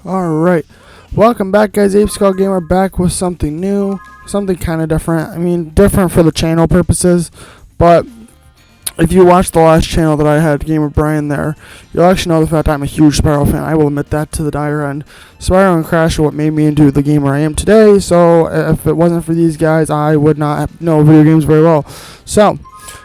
Alright, welcome back guys, Ape Skull Gamer back with something new, something kind of different. I mean, different for the channel purposes, but if you watched the last channel that I had, Gamer Brian there, you'll actually know the fact I'm a huge Spyro fan. I will admit that to the dire end. Spyro and Crash are what made me into the gamer I am today, so if it wasn't for these guys, I would not know video games very well. So,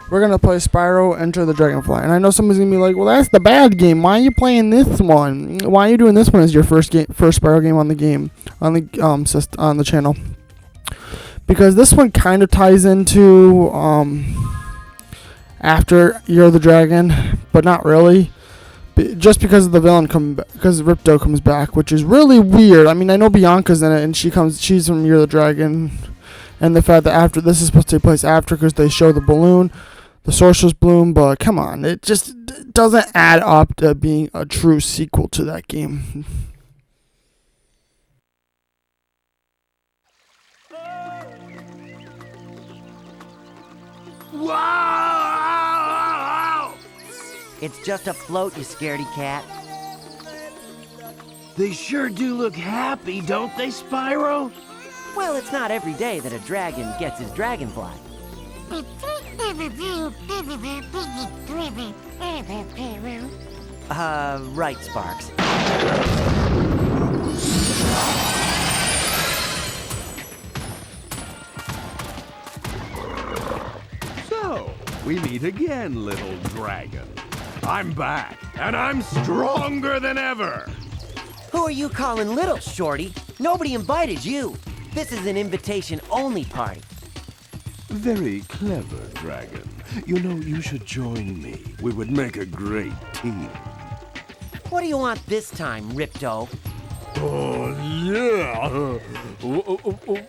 we're going to play Spyro Enter the Dragonfly. And I know somebody's going to be like, well, that's the bad game. Why are you playing this one? Why are you doing this one as your first Spyro game on the on the channel? Because this one kind of ties into after Year of the Dragon, but not really. Just because of the villain because Ripto comes back, which is really weird. I mean, I know Bianca's in it, and she's from Year of the Dragon. And the fact that after this is supposed to take place after, because they show the balloon, the Sorcerer's Bloom, but come on, it just doesn't add up to being a true sequel to that game. Wow! It's just a float, you scaredy cat. They sure do look happy, don't they, Spyro? Well, it's not every day that a dragon gets his dragonfly. Right, Sparks. So, we meet again, little dragon. I'm back, and I'm stronger than ever. Who are you calling little, Shorty? Nobody invited you. This is an invitation-only party. Very clever, dragon. You know, you should join me. We would make a great team. What do you want this time, Ripto? Oh, yeah.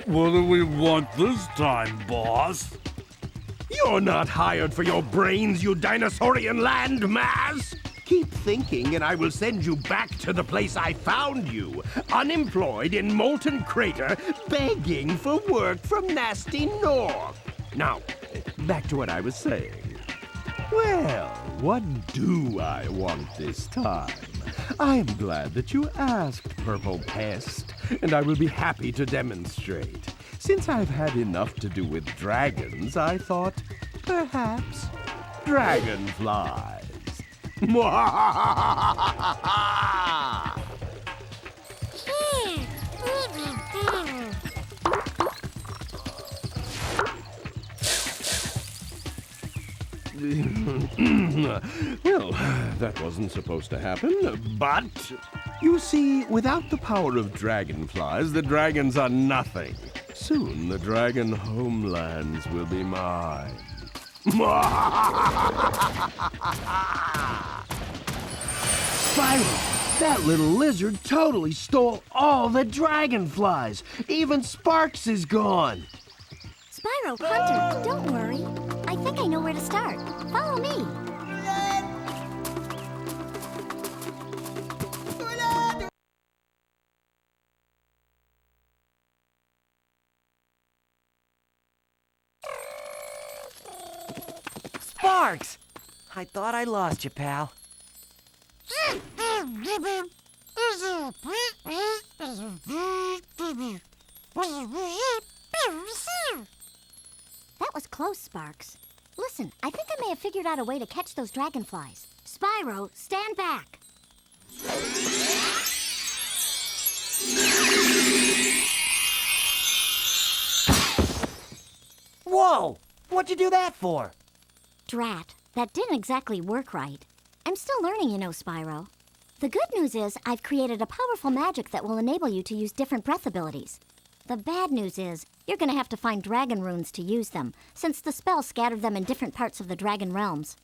What do we want this time, boss? You're not hired for your brains, you dinosaurian landmass! Keep thinking, and I will send you back to the place I found you, unemployed in Molten Crater, begging for work from Nasty North. Now, back to what I was saying. Well, what do I want this time? I'm glad that you asked, Purple Pest, and I will be happy to demonstrate. Since I've had enough to do with dragons, I thought, perhaps, dragonflies. Well, that wasn't supposed to happen, but you see, without the power of dragonflies, the dragons are nothing. Soon the dragon homelands will be mine. Spyro, that little lizard totally stole all the dragonflies. Even Sparks is gone. Spyro, Hunter, don't worry. I think I know where to start. Follow me. Sparks! I thought I lost you, pal. That was close, Sparks. Listen, I think I may have figured out a way to catch those dragonflies. Spyro, stand back. Whoa! What'd you do that for? Drat, that didn't exactly work right. I'm still learning, you know, Spyro. The good news is I've created a powerful magic that will enable you to use different breath abilities. The bad news is you're going to have to find dragon runes to use them, since the spell scattered them in different parts of the dragon realms.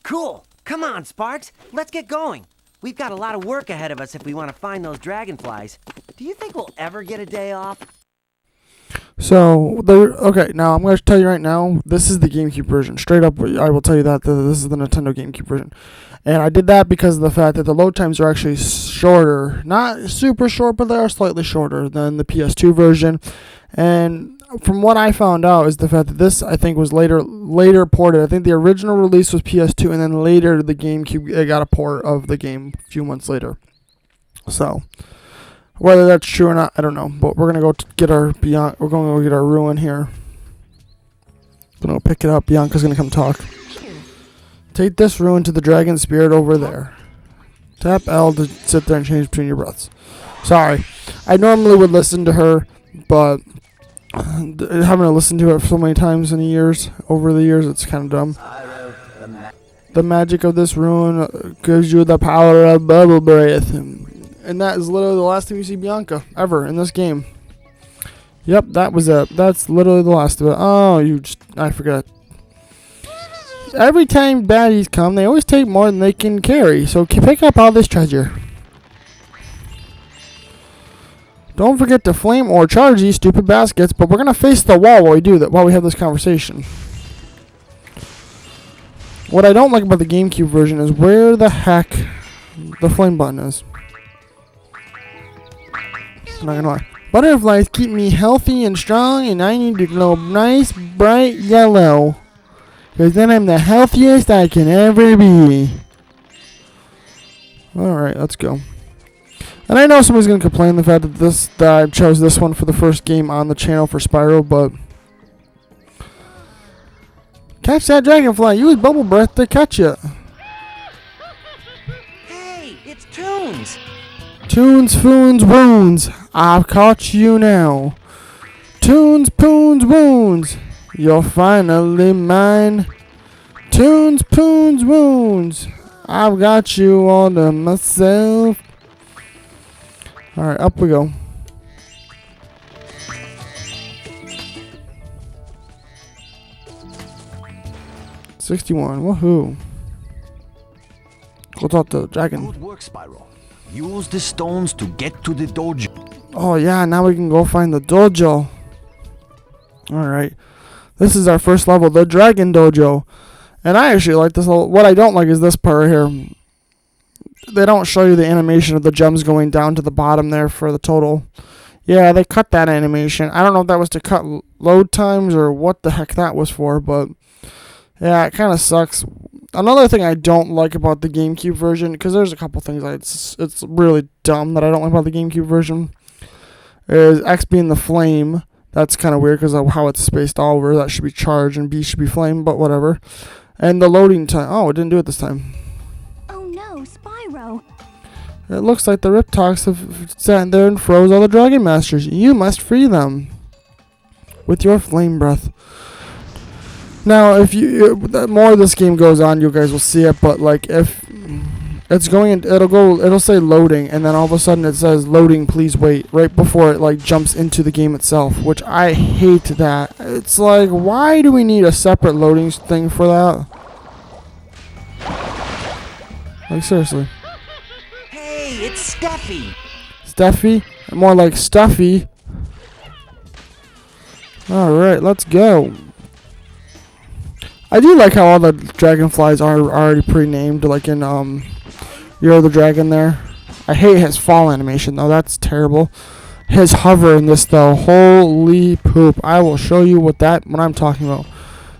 Cool. Come on, Sparks. Let's get going. We've got a lot of work ahead of us if we want to find those dragonflies. Do you think we'll ever get a day off? So, okay, now I'm going to tell you right now, this is the GameCube version. Straight up, I will tell you that this is the Nintendo GameCube version. And I did that because of the fact that the load times are actually shorter. Not super short, but they are slightly shorter than the PS2 version. And from what I found out is the fact that this, I think, was later ported. I think the original release was PS2, and then later the GameCube got a port of the game a few months later. So, Whether that's true or not, I don't know. But we're gonna go get our Bianca. We're going to go get our ruin here. Gonna go pick it up. Bianca's gonna come talk. Take this ruin to the dragon spirit over there. Tap L to sit there and change between your breaths. Sorry, I normally would listen to her, but having to listen to it so many times in the years, over the years, it's kind of dumb. The magic of this ruin gives you the power of bubble breath. And that is literally the last time you see Bianca ever in this game. Yep, that was it. That's literally the last of it. Oh, I forgot. Every time baddies come, they always take more than they can carry. So pick up all this treasure. Don't forget to flame or charge these stupid baskets, but we're going to face the wall while we do that, while we have this conversation. What I don't like about the GameCube version is where the heck the flame button is. I'm not gonna lie. Butterflies keep me healthy and strong, and I need to glow nice, bright yellow. Because then I'm the healthiest I can ever be. Alright, let's go. And I know somebody's going to complain the fact that I chose this one for the first game on the channel for Spyro, but... Catch that dragonfly. Use bubble breath to catch it. Hey, it's Toons. Toons, foons, wounds. I've caught you now. Toons, poons, wounds. You're finally mine. Toons, poons, wounds. I've got you all to myself. Alright, up we go. $61. Woohoo. Go talk to the dragon. Good work, Spyro. Use the stones to get to the dojo. Oh yeah, now we can go find the dojo. Alright. This is our first level, the Dragon Dojo. And I actually like this little... What I don't like is this part right here. They don't show you the animation of the gems going down to the bottom there for the total. Yeah, they cut that animation. I don't know if that was to cut load times or what the heck that was for, but... Yeah, it kind of sucks. Another thing I don't like about the GameCube version, because there's a couple things it's really dumb that I don't like about the GameCube version, is X being the flame. That's kind of weird because of how it's spaced all over. That should be charge and B should be flame, but whatever. And the loading time. Oh, it didn't do it this time. Oh no, Spyro. It looks like the Riptocs have sat there and froze all the Dragon Masters. You must free them with your flame breath. Now, if the more this game goes on, you guys will see it. But like, if it's going, it'll say loading, and then all of a sudden it says loading. Please wait, right before it like jumps into the game itself, which I hate that. It's like, why do we need a separate loading thing for that? Like seriously. Hey, it's Steffi. Steffi? More like Stuffy. Alright, let's go. I do like how all the dragonflies are already pre-named, like in You're the Dragon there. I hate his fall animation though, that's terrible. His hover in this though, holy poop. I will show you what I'm talking about.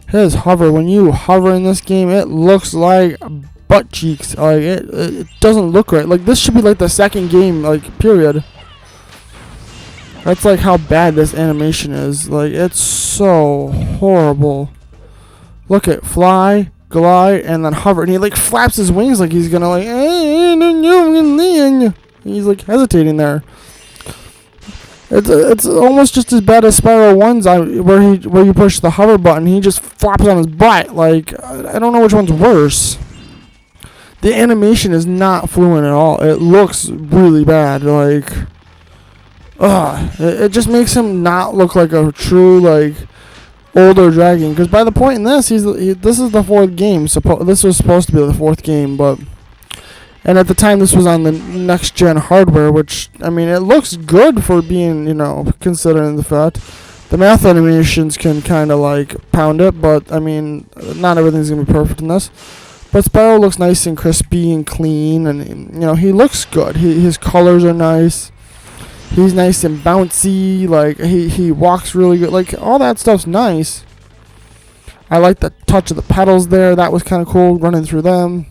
His hover, when you hover in this game, it looks like butt cheeks. Like it doesn't look right. Like this should be like the second game, like period. That's like how bad this animation is. Like it's so horrible. Look at fly, glide, and then hover, and he like flaps his wings like he's gonna like. He's like hesitating there. It's almost just as bad as Spyro 1's where you push the hover button, he just flops on his butt. Like I don't know which one's worse. The animation is not fluent at all. It looks really bad. Like, it just makes him not look like a true like older dragon. Because by the point in this, this is the fourth game. This was supposed to be the fourth game, and at the time this was on the next gen hardware, which I mean it looks good for being, considering the fact the math animations can kind of like pound it, but I mean not everything's gonna be perfect in this. But Spyro looks nice and crispy and clean, and he looks good. His colors are nice. He's nice and bouncy. Like he walks really good. Like all that stuff's nice. I like the touch of the pedals there. That was kind of cool running through them.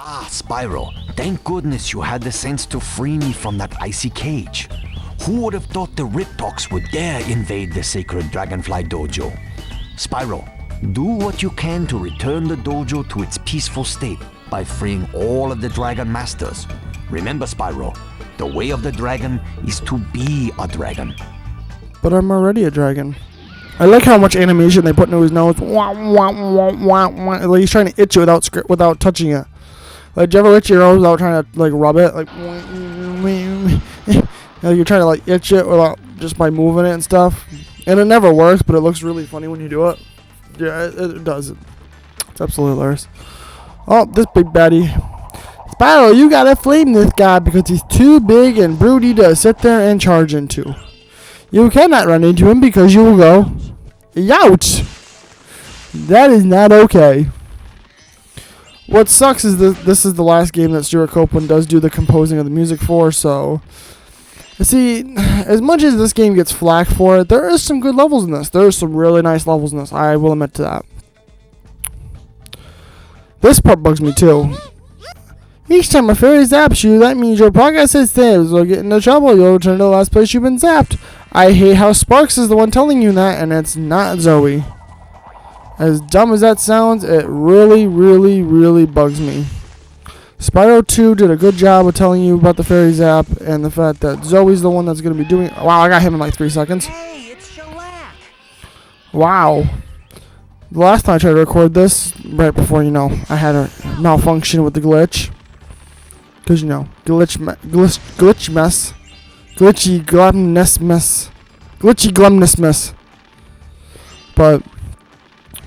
Ah, Spyro, thank goodness you had the sense to free me from that icy cage. Who would have thought the Riptocs would dare invade the sacred Dragonfly dojo? Spyro, do what you can to return the dojo to its peaceful state by freeing all of the Dragon Masters. Remember, Spyro, the way of the dragon is to be a dragon. But I'm already a dragon. I like how much animation they put into his nose. Wah, wah, wah, wah, wah. Like he's trying to itch it without touching it. Like, do you ever itch your nose without trying to like rub it? Like, you're trying to like itch it without just by moving it and stuff. And it never works, but it looks really funny when you do it. Yeah, it does. It's absolutely hilarious. Oh, this big baddie. Spyro, you gotta flame this guy because he's too big and broody to sit there and charge into. You cannot run into him because you will go, youch! That is not okay. What sucks is that this is the last game that Stuart Copeland does do the composing of the music for, so... See, as much as this game gets flack for it, there is some good levels in this. There are some really nice levels in this, I will admit to that. This part bugs me too. Each time a fairy zaps you, that means your progress is saved. You'll get into trouble, you'll return to the last place you've been zapped. I hate how Sparks is the one telling you that, and it's not Zoe. As dumb as that sounds, it really, really, really bugs me. Spyro 2 did a good job of telling you about the fairy zap, and the fact that Zoe's the one that's going to be doing it. Wow, I got him in like 3 seconds. Hey, it's Shellac. Wow. The last time I tried to record this, right before, I had a malfunction with the glitch. Because, glitch mess. Glitchy glumness mess. Glitchy glumness mess. But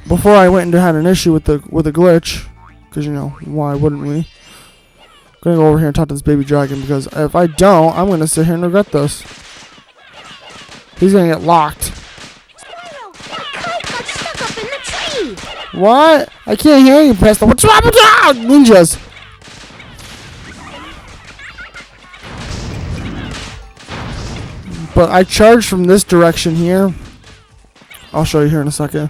before I went and had an issue with the glitch, because why wouldn't we? I'm gonna go over here and talk to this baby dragon, because if I don't, I'm gonna sit here and regret this. He's gonna get locked. Spyro, that kite got stuck up in the tree. What? I can't hear you, Presto. What's wrong with you? Ninjas. But I charged from this direction here. I'll show you here in a second.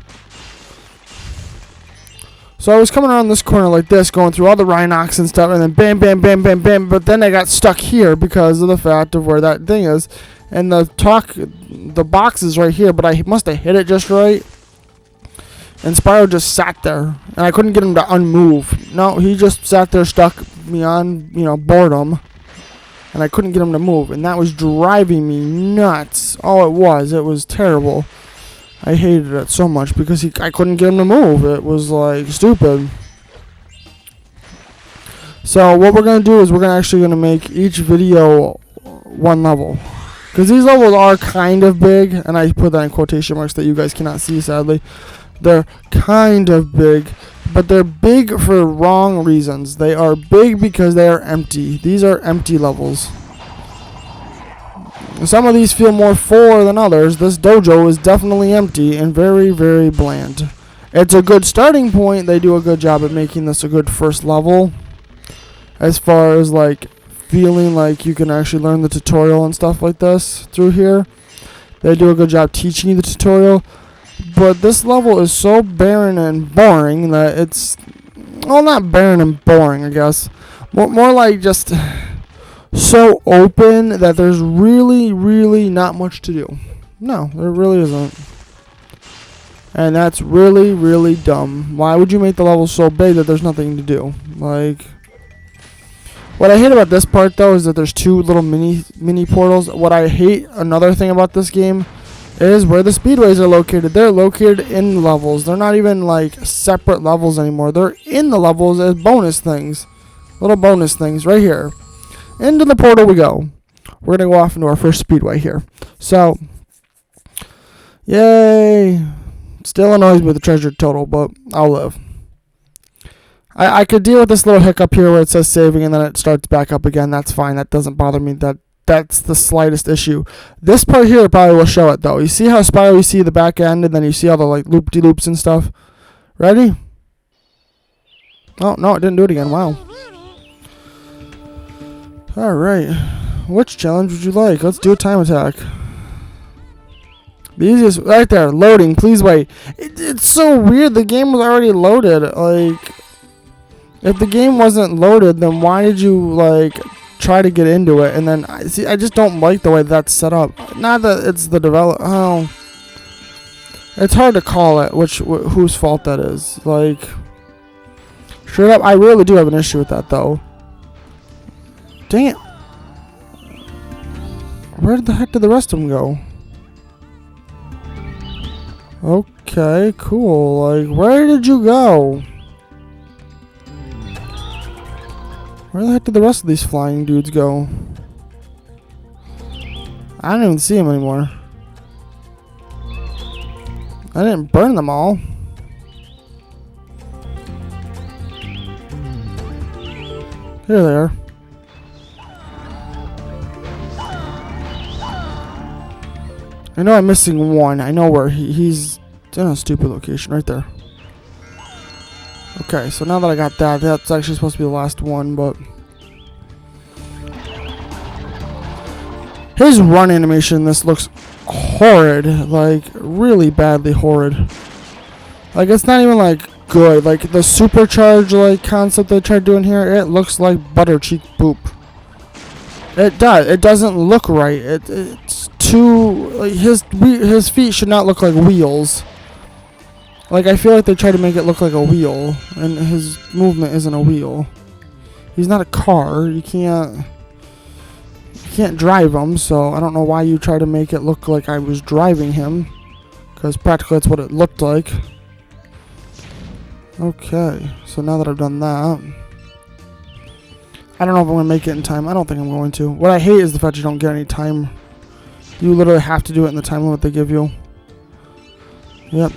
So I was coming around this corner like this, going through all the Rhinox and stuff, and then bam, bam, bam, bam, bam. But then I got stuck here because of the fact of where that thing is. And the box is right here, but I must have hit it just right. And Spyro just sat there, and I couldn't get him to unmove. No, he just sat there stuck beyond, boredom. And I couldn't get him to move, and that was driving me nuts. Oh, it was terrible. I hated it so much because I couldn't get him to move. It was like stupid. So what we're gonna do is we're actually gonna make each video one level, because these levels are kind of big, and I put that in quotation marks that you guys cannot see, sadly. They're kind of big, but they're big for wrong reasons. They are big because they are empty. These are empty levels. Some of these feel more full than others. This dojo is definitely empty and very, very bland. It's a good starting point. They do a good job at making this a good first level. As far as like feeling like you can actually learn the tutorial and stuff like this through here. They do a good job teaching you the tutorial. But this level is so barren and boring that it's... Well, not barren and boring, I guess. More like just... so open that there's really, really not much to do. No, there really isn't. And that's really, really dumb. Why would you make the level so big that there's nothing to do? Like, what I hate about this part though is that there's two little mini portals. What I hate, another thing about this game, is where the speedways are located. They're located in levels. They're not even like separate levels anymore. They're in the levels as bonus things. Little bonus things right here. Into the portal we go. We're going to go off into our first speedway here. So, yay. Still annoys me with the treasure total, but I'll live. I could deal with this little hiccup here where it says saving and then it starts back up again. That's fine. That doesn't bother me. That's the slightest issue. This part here probably will show it, though. You see how Spyro, you see the back end, and then you see all the like loop-de-loops and stuff? Ready? Oh, no, it didn't do it again. Wow. Alright, which challenge would you like? Let's do a time attack. The easiest, right there, loading, please wait. It's so weird, the game was already loaded, like, If the game wasn't loaded, then why did you like try to get into it? And then see, I just don't like the way that's set up. Not that it's the Oh, it's hard to call it whose fault that is. Like, straight up, I really do have an issue with that though. Dang it! Where the heck did the rest of them go? Okay, cool. Like, where did you go? Where the heck did the rest of these flying dudes go? I don't even see them anymore. I didn't burn them all. Here they are. I know I'm missing one. I know where he's in a stupid location right there. Okay, so now that I got that, that's actually supposed to be the last one, but his run animation in this looks horrid, like really badly horrid. Like it's not even like good. Like the supercharged like concept they tried doing here, it looks like butter cheek poop. It does. It doesn't look right. It's too like his feet should not look like wheels. Like I feel like they try to make it look like a wheel, and his movement isn't a wheel. He's not a car. You can't drive him. So I don't know why you try to make it look like I was driving him, because practically that's what it looked like. Okay, so now that I've done that, I don't know if I'm going to make it in time. I don't think I'm going to. What I hate is the fact you don't get any time. You literally have to do it in the time limit they give you. Yep,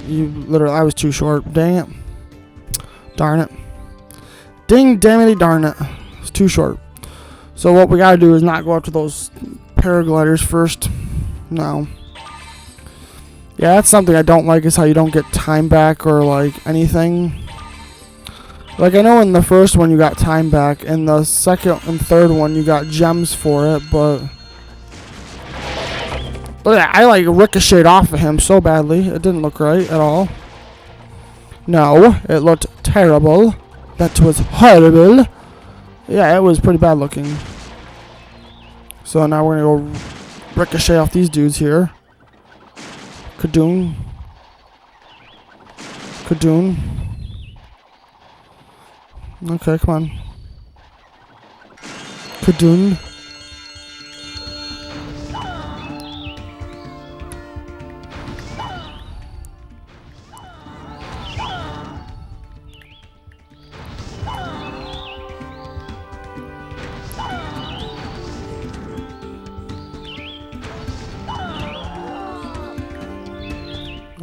I was too short. Dang it. Darn it. Ding, dammity, darn it. It's too short. So what we gotta do is not go up to those paragliders first. No. Yeah, that's something I don't like, is how you don't get time back or like anything. Like I know in the first one you got time back, in the second and third one you got gems for it, but I like ricocheted off of him so badly. It didn't look right at all. No, it looked terrible. That was horrible. Yeah, it was pretty bad looking. So now we're gonna go ricochet off these dudes here. Kadoon. Kadoon. Okay, come on. Kadoon.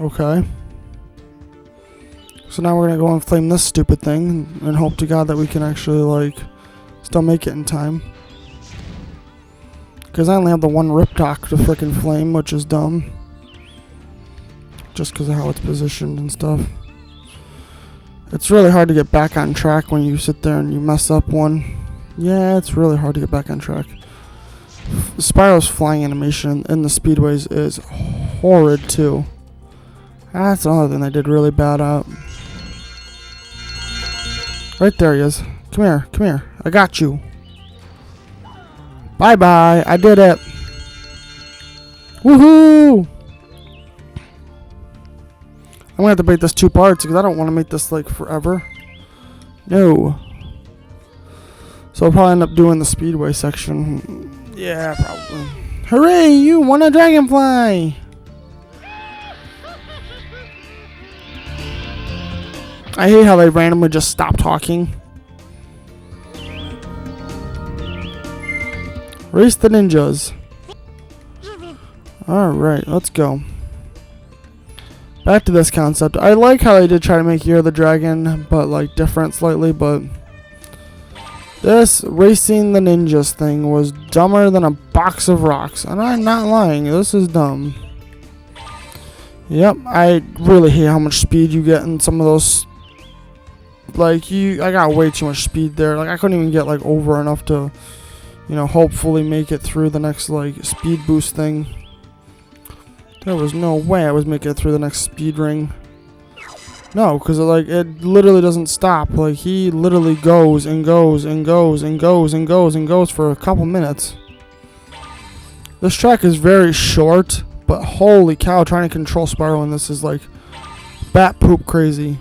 Okay. So now we're gonna go and flame this stupid thing and hope to God that we can actually like still make it in time. Because I only have the one Ripdoc to frickin' flame, which is dumb. Just because of how it's positioned and stuff. It's really hard to get back on track when you sit there and you mess up one. Yeah, it's really hard to get back on track. Spyro's flying animation in the speedways is horrid too. That's another thing they did really bad at. Right there he is. Come here, come here. I got you. Bye-bye. I did it. Woohoo! I'm gonna have to make this 2 parts because I don't want to make this like forever. No. So I'll probably end up doing the speedway section. Yeah, probably. Hooray! You won a dragonfly! I hate how they randomly just stop talking. Race the ninjas. Alright, let's go. Back to this concept. I like how they did try to make Year of the Dragon, but like different slightly, but this racing the ninjas thing was dumber than a box of rocks. And I'm not lying, this is dumb. Yep, I really hate how much speed you get in some of those. Like I got way too much speed there. Like I couldn't even get like over enough to, you know, hopefully make it through the next like speed boost thing. There was no way I was making it through the next speed ring. No, because it literally doesn't stop. Like, he literally goes and goes and goes and goes and goes and goes for a couple minutes. This track is very short, but holy cow, trying to control Spyro in this is like bat poop crazy.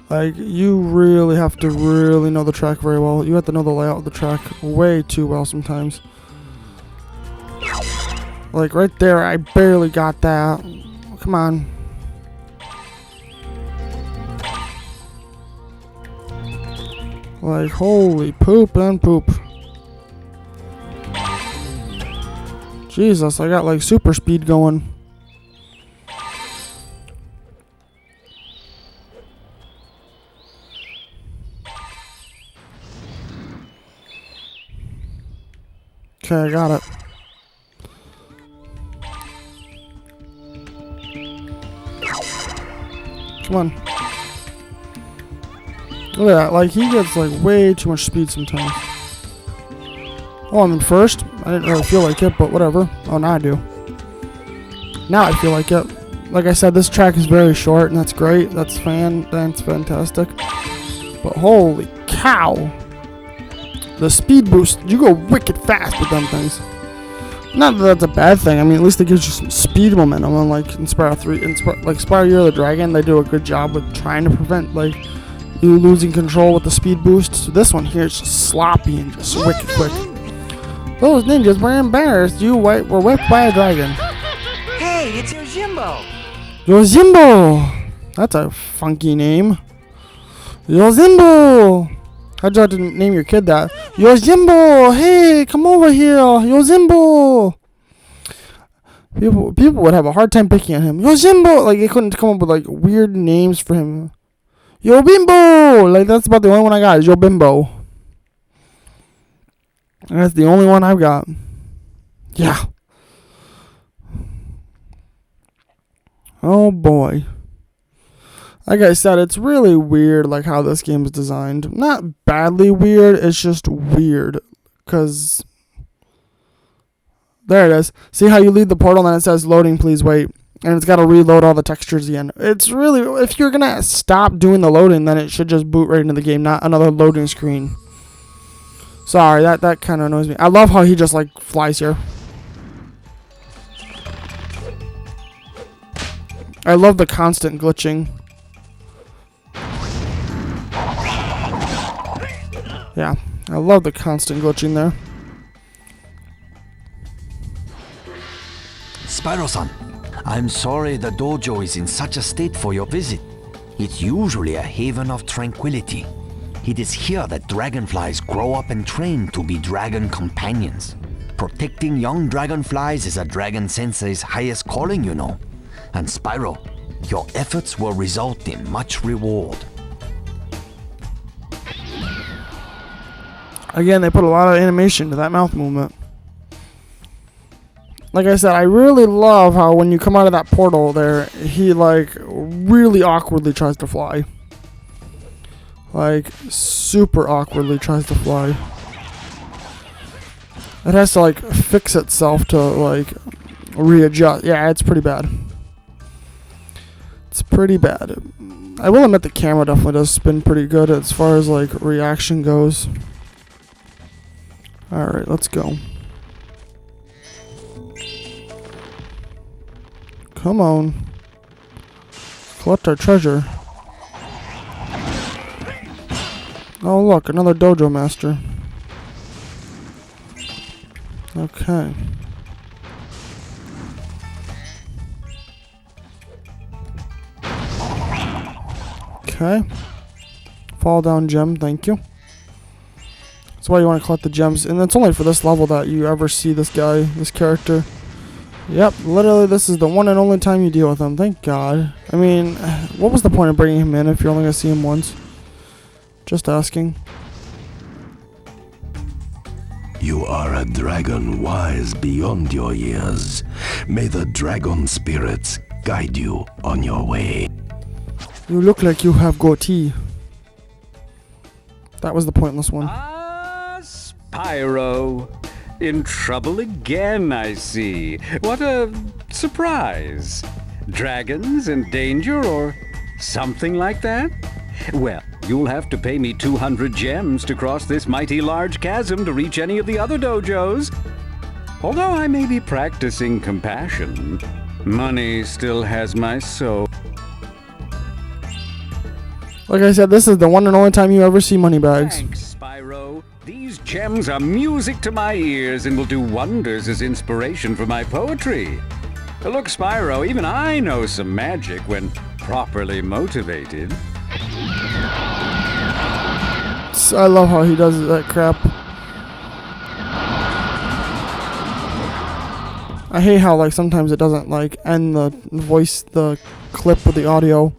Like, you really have to really know the track very well. You have to know the layout of the track way too well sometimes. Like, right there, I barely got that. Come on. Like, holy poop and poop. Jesus, I got like super speed going. Okay, I got it. Come on. Look at that. Like, he gets like way too much speed sometimes. Oh, I'm in first. I didn't really feel like it, but whatever. Oh, now I do. Now I feel like it. Like I said, this track is very short, and that's great. That's fantastic. But holy cow. The speed boost, you go wicked fast with them things. Not that that's a bad thing. I mean, at least it gives you some speed momentum. Unlike in Spyro 3, like Spyro Year of the Dragon, they do a good job with trying to prevent like you losing control with the speed boost. So this one here is just sloppy and just wicked quick. Those ninjas were embarrassed. You were whipped by a dragon. Hey, it's Yojimbo! Yojimbo! That's a funky name. Yojimbo! How'd you have to name your kid that? Yojimbo! Hey, come over here! Yojimbo! People would have a hard time picking on him. Yojimbo! Like, they couldn't come up with, like, weird names for him. Yobimbo! Like, that's about the only one I got is Yobimbo. And that's the only one I've got. Yeah. Oh, boy. Like I said, it's really weird, like, how this game is designed. Not badly weird, it's just weird. Because... there it is. See how you leave the portal and it says, loading, please wait. And it's got to reload all the textures again. It's really... if you're going to stop doing the loading, then it should just boot right into the game, not another loading screen. Sorry, that kind of annoys me. I love how he just, like, flies here. I love the constant glitching. Yeah, I love the constant glitching there. Spyro-san, I'm sorry the dojo is in such a state for your visit. It's usually a haven of tranquility. It is here that dragonflies grow up and train to be dragon companions. Protecting young dragonflies is a dragon sensei's highest calling, you know. And Spyro, your efforts will result in much reward. Again, they put a lot of animation to that mouth movement. Like I said, I really love how when you come out of that portal there, he, like, really awkwardly tries to fly. Like, super awkwardly tries to fly. It has to, like, fix itself to, like, readjust. Yeah, it's pretty bad. It's pretty bad. I will admit the camera definitely does spin pretty good as far as, like, reaction goes. Alright, let's go. Come on. Collect our treasure. Oh look, another dojo master. Okay. Okay. Fall down gem, thank you. That's why you want to collect the gems. And it's only for this level that you ever see this guy, this character. Yep, literally this is the one and only time you deal with him. Thank God. I mean, what was the point of bringing him in if you're only going to see him once? Just asking. You are a dragon wise beyond your years. May the dragon spirits guide you on your way. You look like you have goatee. That was the pointless one. Ah, Spyro. In trouble again, I see. What a surprise. Dragons in danger or Something like that? Well, you'll have to pay me 200 gems to cross this mighty large chasm to reach any of the other dojos. Although I may be practicing compassion, money still has my soul. Like I said, this is the one and only time you ever see money bags. Thanks, Spyro. These gems are music to my ears and will do wonders as inspiration for my poetry. Look, Spyro, even I know some magic when properly motivated. I love how he does that crap. I hate how like sometimes it doesn't like end the clip with the audio.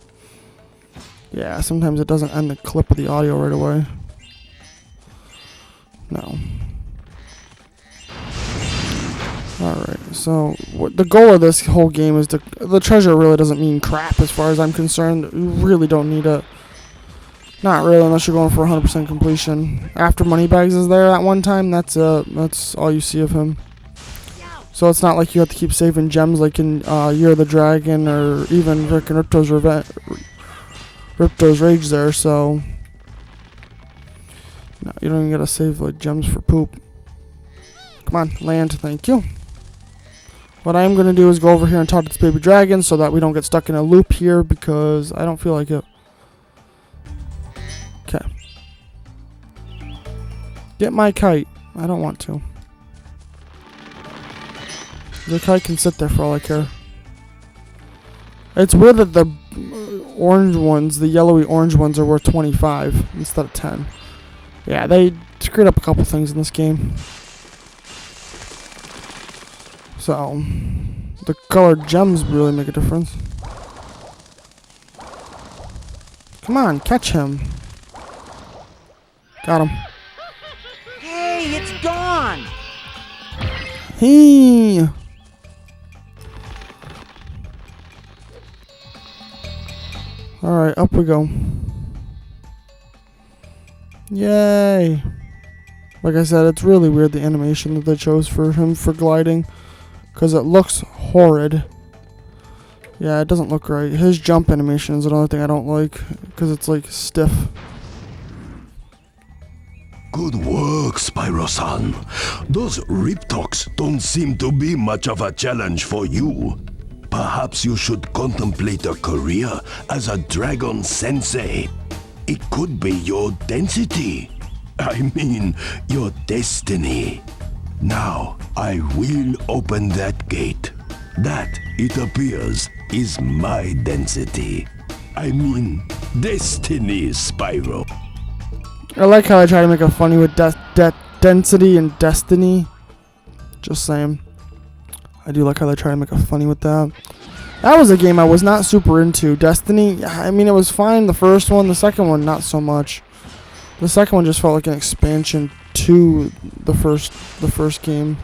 Yeah, sometimes it doesn't end the clip with the audio right away. No. Alright, so the goal of this whole game is the treasure really doesn't mean crap as far as I'm concerned. You really don't need it. Not really, unless you're going for 100% completion. After Moneybags is there at one time, that's all you see of him. So it's not like you have to keep saving gems like in Year of the Dragon or even Rick and Ripto's Rage there, so no, you don't even gotta save like gems for poop. Come on, land, thank you. What I am gonna do is go over here and talk to this baby dragon so that we don't get stuck in a loop here because I don't feel like it. Okay. Get my kite. I don't want to. The kite can sit there for all I care. It's weird that the orange ones, the yellowy orange ones, are worth 25 instead of 10. Yeah, they screwed up a couple things in this game. So, the colored gems really make a difference. Come on, catch him. Got him. Hey, it's Dawn! Hey! Alright, up we go. Yay! Like I said, it's really weird the animation that they chose for him for gliding. Because it looks horrid. Yeah, it doesn't look right. His jump animation is another thing I don't like. Because it's like stiff. Good work, Spyro-san. Those Riptocs don't seem to be much of a challenge for you. Perhaps you should contemplate a career as a dragon sensei. It could be your density. I mean, your destiny. Now, I will open that gate. That, it appears, is my density. I mean, destiny, Spyro. I like how I try to make it funny with density and destiny. Just saying. I do like how they try to make it funny with that. That was a game I was not super into. Destiny, I mean, it was fine, the first one. The second one, not so much. The second one just felt like an expansion to the first game.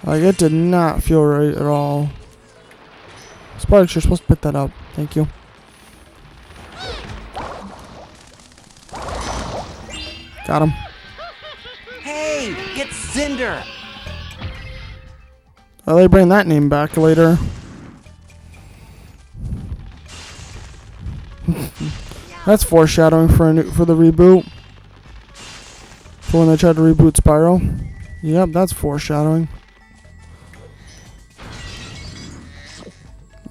Like, it did not feel right at all. Sparks, you're supposed to pick that up. Thank you. Got him. Hey, it's Cinder! Oh, they bring that name back later. That's foreshadowing for the reboot. For when they tried to reboot Spyro. Yep, that's foreshadowing.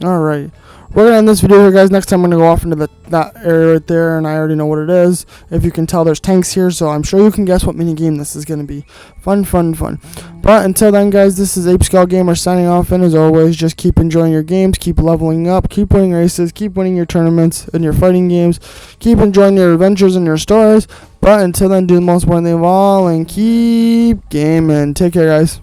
Alright. We're going to end this video here, guys. Next time I'm going to go off into that area right there, and I already know what it is. If you can tell, there's tanks here, so I'm sure you can guess what minigame this is going to be. Fun, fun, fun. But until then, guys, this is Ape Skull Gamer signing off, and as always, just keep enjoying your games, keep leveling up, keep winning races, keep winning your tournaments and your fighting games, keep enjoying your adventures and your stories. But until then, do the most important thing of all, and keep gaming. Take care, guys.